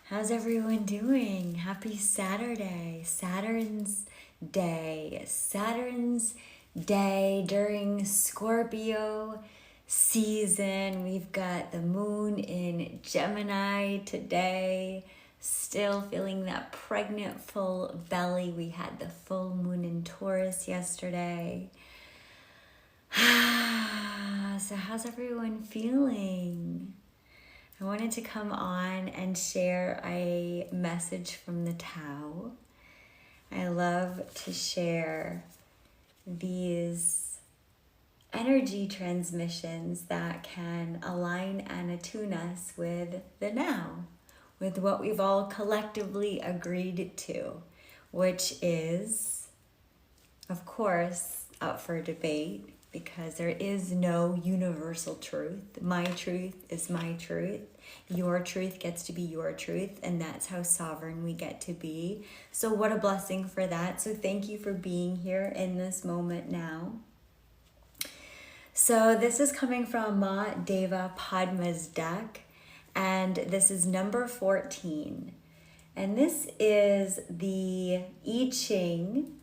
How's everyone doing? Happy Saturday, Saturn's Day. Saturn's Day during Scorpio season. We've got the moon in Gemini today. Still feeling that pregnant full belly. We had the full moon in Taurus yesterday. So how's everyone feeling? I wanted to come on and share a message from the Tao. I love to share these energy transmissions that can align and attune us with the now, with what we've all collectively agreed to, which is, of course, up for debate, because there is no universal truth. My truth is my truth. Your truth gets to be your truth, and that's how sovereign we get to be. So what a blessing for that. So thank you for being here in this moment now. So this is coming from Ma Deva Padma's deck, and this is number 14. And this is the I Ching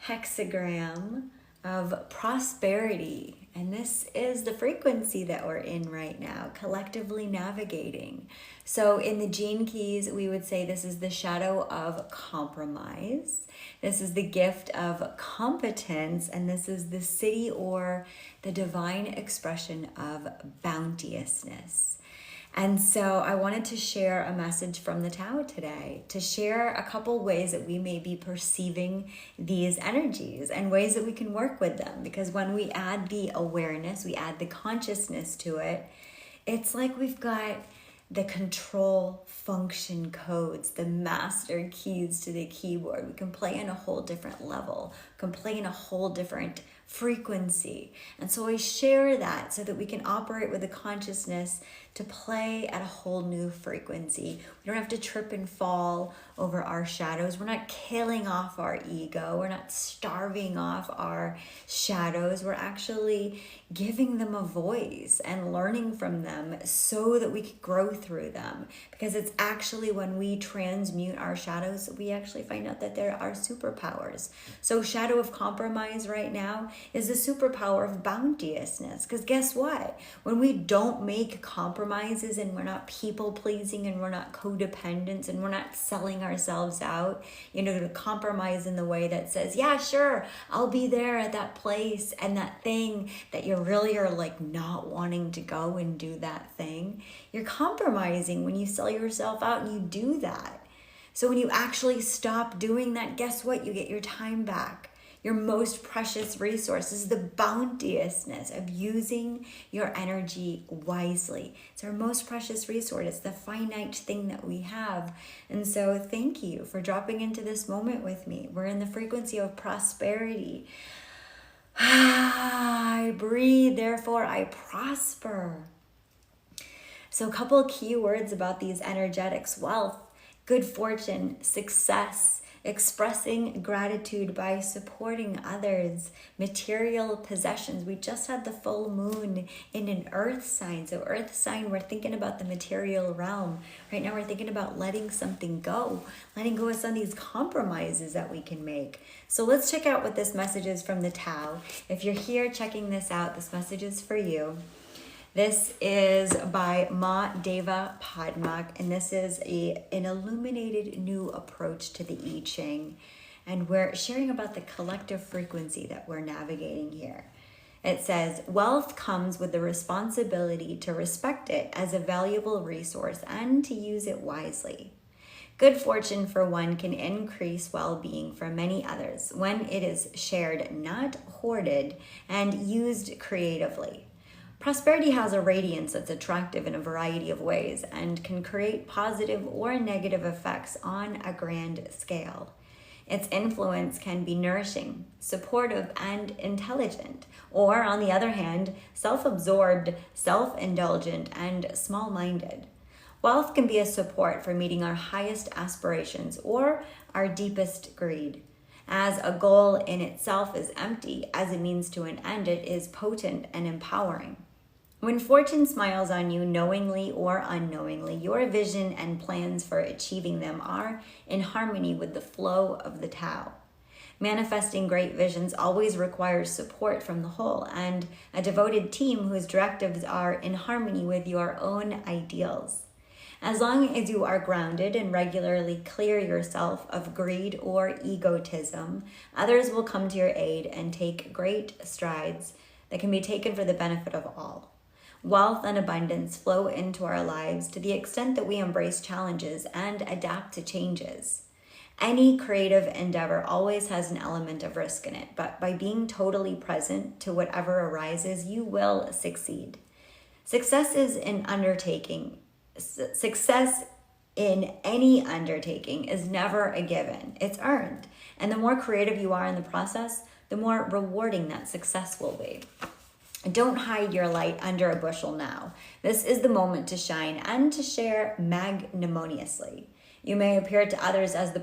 hexagram of prosperity, and this is the frequency that we're in right now, collectively navigating. So in the Gene Keys, we would say this is the shadow of compromise, this is the gift of competence, and this is the city or the divine expression of bounteousness. And so I wanted to share a message from the Tao today, to share a couple ways that we may be perceiving these energies and ways that we can work with them. Because when we add the awareness, we add the consciousness to it, it's like we've got the control function codes, the master keys to the keyboard. We can play on a whole different level, can play in a whole different frequency. And so I share that so that we can operate with a consciousness to play at a whole new frequency. We don't have to trip and fall over our shadows. We're not killing off our ego. We're not starving off our shadows. We're actually giving them a voice and learning from them so that we can grow through them. Because it's actually when we transmute our shadows that we actually find out that there are superpowers. So shadow of compromise right now is the superpower of bounteousness. Because guess what? When we don't make compromises and we're not people pleasing and we're not codependents and we're not selling ourselves out, to compromise in the way that says, yeah, sure, I'll be there at that place and that thing that you really are like not wanting to go and do that thing. You're compromising when you sell yourself out and you do that. So when you actually stop doing that, guess what? You get your time back. Your most precious resource is the bounteousness of using your energy wisely. It's our most precious resource. It's the finite thing that we have. And so thank you for dropping into this moment with me. We're in the frequency of prosperity. I breathe, therefore I prosper. So a couple of key words about these energetics: wealth, good fortune, success, expressing gratitude by supporting others, material possessions. We just had the full moon in an earth sign. So earth sign, we're thinking about the material realm. Right now we're thinking about letting something go, letting go of some of these compromises that we can make. So let's check out what this message is from the Tao. If you're here checking this out, this message is for you. This is by Ma Deva Padma, and this is an illuminated new approach to the I Ching. And we're sharing about the collective frequency that we're navigating here. It says, wealth comes with the responsibility to respect it as a valuable resource and to use it wisely. Good fortune for one can increase well-being for many others when it is shared, not hoarded, and used creatively. Prosperity has a radiance that's attractive in a variety of ways and can create positive or negative effects on a grand scale. Its influence can be nourishing, supportive, and intelligent, or on the other hand, self-absorbed, self-indulgent, and small-minded. Wealth can be a support for meeting our highest aspirations or our deepest greed. As a goal in itself is empty, as a means to an end, it is potent and empowering. When fortune smiles on you, knowingly or unknowingly, your vision and plans for achieving them are in harmony with the flow of the Tao. Manifesting great visions always requires support from the whole and a devoted team whose directives are in harmony with your own ideals. As long as you are grounded and regularly clear yourself of greed or egotism, others will come to your aid and take great strides that can be taken for the benefit of all. Wealth and abundance flow into our lives to the extent that we embrace challenges and adapt to changes. Any creative endeavor always has an element of risk in it, but by being totally present to whatever arises, you will succeed. Success in any undertaking is never a given. It's earned. And the more creative you are in the process, the more rewarding that success will be. Don't hide your light under a bushel now. This is the moment to shine and to share magnanimously. You may appear to others as the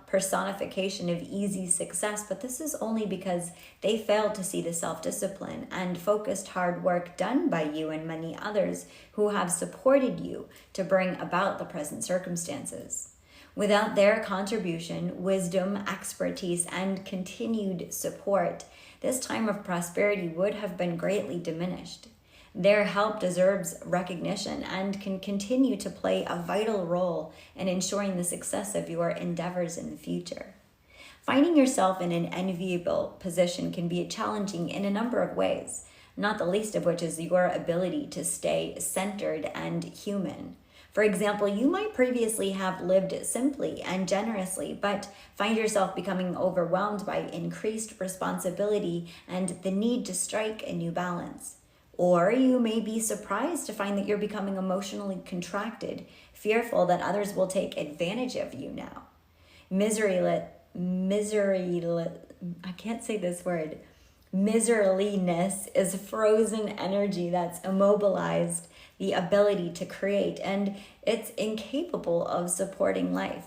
personification of easy success, but this is only because they failed to see the self-discipline and focused hard work done by you and many others who have supported you to bring about the present circumstances. Without their contribution, wisdom, expertise, and continued support, this time of prosperity would have been greatly diminished. Their help deserves recognition and can continue to play a vital role in ensuring the success of your endeavors in the future. Finding yourself in an enviable position can be challenging in a number of ways, not the least of which is your ability to stay centered and human. For example, you might previously have lived simply and generously, but find yourself becoming overwhelmed by increased responsibility and the need to strike a new balance. Or you may be surprised to find that you're becoming emotionally contracted, fearful that others will take advantage of you now. Miserliness is frozen energy that's immobilized the ability to create, and it's incapable of supporting life.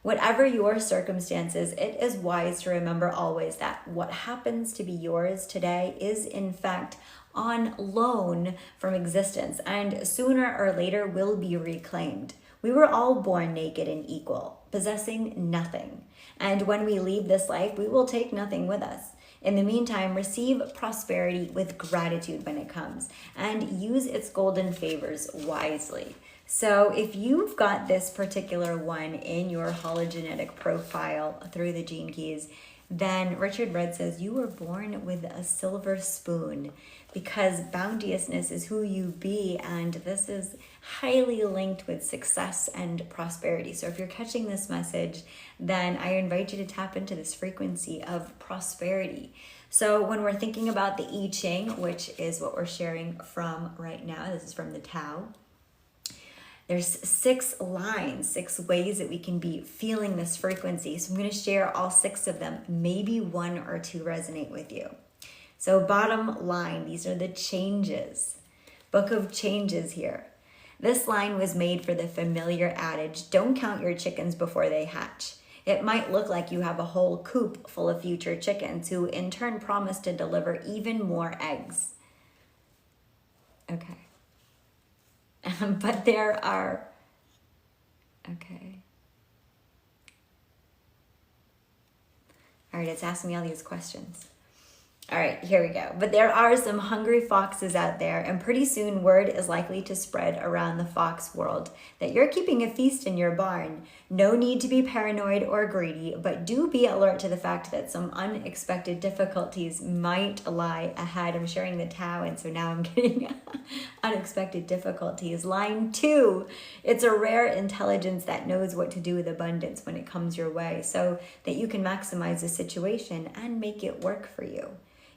Whatever your circumstances, it is wise to remember always that what happens to be yours today is in fact on loan from existence and sooner or later will be reclaimed. We were all born naked and equal, possessing nothing. And when we leave this life, we will take nothing with us. In the meantime, receive prosperity with gratitude when it comes and use its golden favors wisely. So if you've got this particular one in your hologenetic profile through the gene keys, then Richard Rudd says you were born with a silver spoon because bounteousness is who you be, and this is highly linked with success and prosperity. So if you're catching this message, then I invite you to tap into this frequency of prosperity. So when we're thinking about the I Ching, which is what we're sharing from right now, this is from the Tao, there's 6 lines, 6 ways that we can be feeling this frequency. So I'm going to share all 6 of them. Maybe 1 or 2 resonate with you. So bottom line, these are the changes. Book of Changes here. This line was made for the familiar adage, don't count your chickens before they hatch. It might look like you have a whole coop full of future chickens who in turn promise to deliver even more eggs. Okay. But there are, okay. All right, it's asking me all these questions. All right, here we go. But there are some hungry foxes out there, and pretty soon word is likely to spread around the fox world that you're keeping a feast in your barn. No need to be paranoid or greedy, but do be alert to the fact that some unexpected difficulties might lie ahead. I'm sharing the Tao, and so now I'm getting unexpected difficulties. Line 2, it's a rare intelligence that knows what to do with abundance when it comes your way so that you can maximize the situation and make it work for you.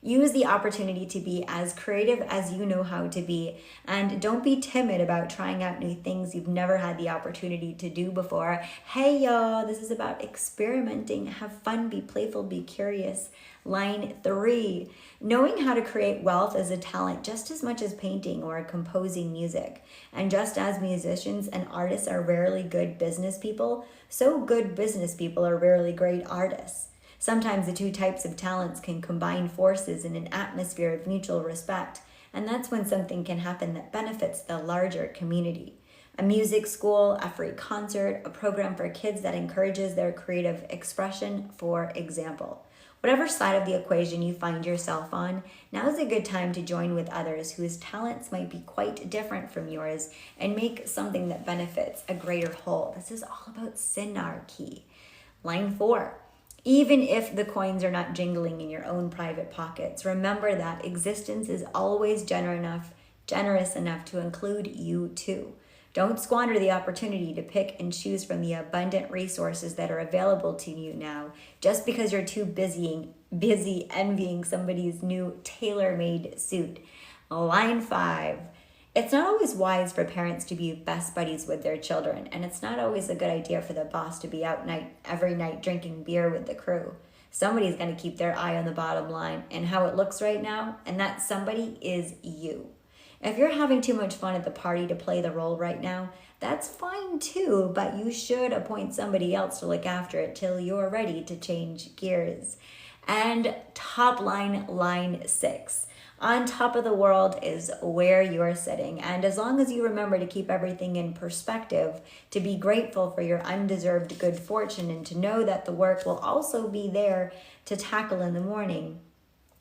Use the opportunity to be as creative as you know how to be, and don't be timid about trying out new things you've never had the opportunity to do before. Hey y'all, this is about experimenting. Have fun, be playful, be curious. Line 3, knowing how to create wealth is a talent just as much as painting or composing music. And just as musicians and artists are rarely good business people, so good business people are rarely great artists. Sometimes the two types of talents can combine forces in an atmosphere of mutual respect And that's when something can happen that benefits the larger community. A music school, a free concert, a program for kids that encourages their creative expression, for example. Whatever side of the equation you find yourself on, now is a good time to join with others whose talents might be quite different from yours and make something that benefits a greater whole. This is all about synarchy. Line 4. Even if the coins are not jingling in your own private pockets, remember that existence is always generous enough to include you too. Don't squander the opportunity to pick and choose from the abundant resources that are available to you now, just because you're too busy envying somebody's new tailor-made suit. Line 5. It's not always wise for parents to be best buddies with their children, and it's not always a good idea for the boss to be out every night drinking beer with the crew. Somebody's going to keep their eye on the bottom line and how it looks right now, and that somebody is you. If you're having too much fun at the party to play the role right now, that's fine too, but you should appoint somebody else to look after it till you're ready to change gears. And top line, line 6. On top of the world is where you're sitting. And as long as you remember to keep everything in perspective, to be grateful for your undeserved good fortune, and to know that the work will also be there to tackle in the morning,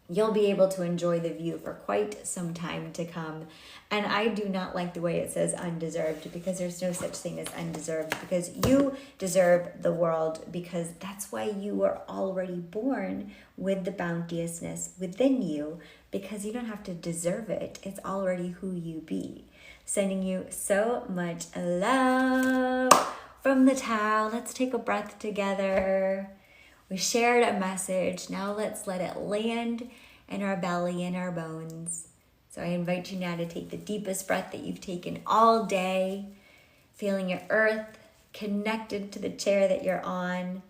you'll be able to enjoy the view for quite some time to come. And I do not like the way it says undeserved, because there's no such thing as undeserved, because you deserve the world, because that's why you were already born with the bounteousness within you, because you don't have to deserve it. It's already who you be. Sending you so much love from the Tao. Let's take a breath together. We shared a message. Now let's let it land in our belly and our bones. So I invite you now to take the deepest breath that you've taken all day, feeling your earth connected to the chair that you're on.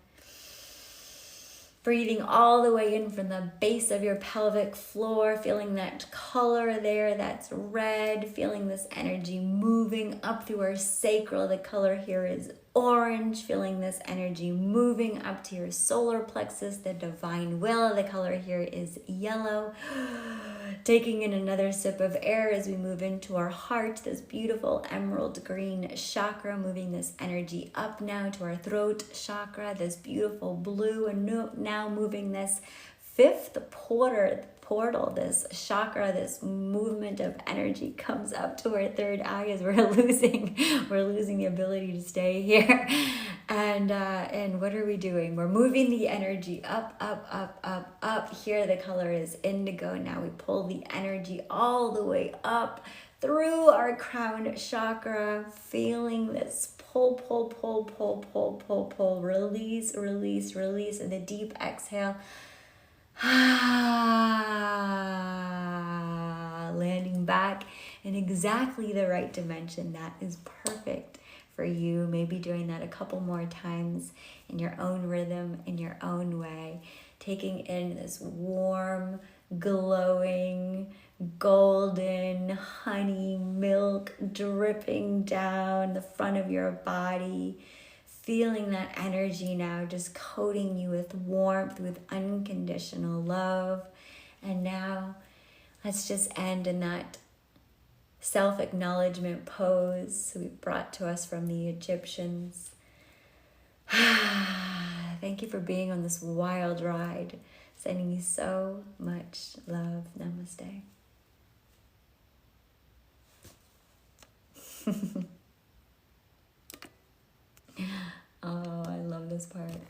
Breathing all the way in from the base of your pelvic floor, feeling that color there that's red, feeling this energy moving up through our sacral. The color here is orange, feeling this energy moving up to your solar plexus, the divine will. The color here is yellow. Taking in another sip of air as we move into our heart, this beautiful emerald green chakra, moving this energy up now to our throat chakra, this beautiful blue, and now moving this fifth portal, this chakra, this movement of energy comes up to our third eye as we're losing the ability to stay here. And what are we doing? We're moving the energy up, up, up, up, up. Here the color is indigo. Now we pull the energy all the way up through our crown chakra, feeling this pull, pull, pull, pull, pull, pull, pull, release, release, release, and the deep exhale. Landing back in exactly the right dimension. That is perfect for you. Maybe doing that a couple more times in your own rhythm, in your own way. Taking in this warm, glowing, golden honey milk dripping down the front of your body. Feeling that energy now just coating you with warmth, with unconditional love. And now let's just end in that self-acknowledgement pose we brought to us from the Egyptians. Thank you for being on this wild ride. Sending you so much love. Namaste. Oh, I love this part.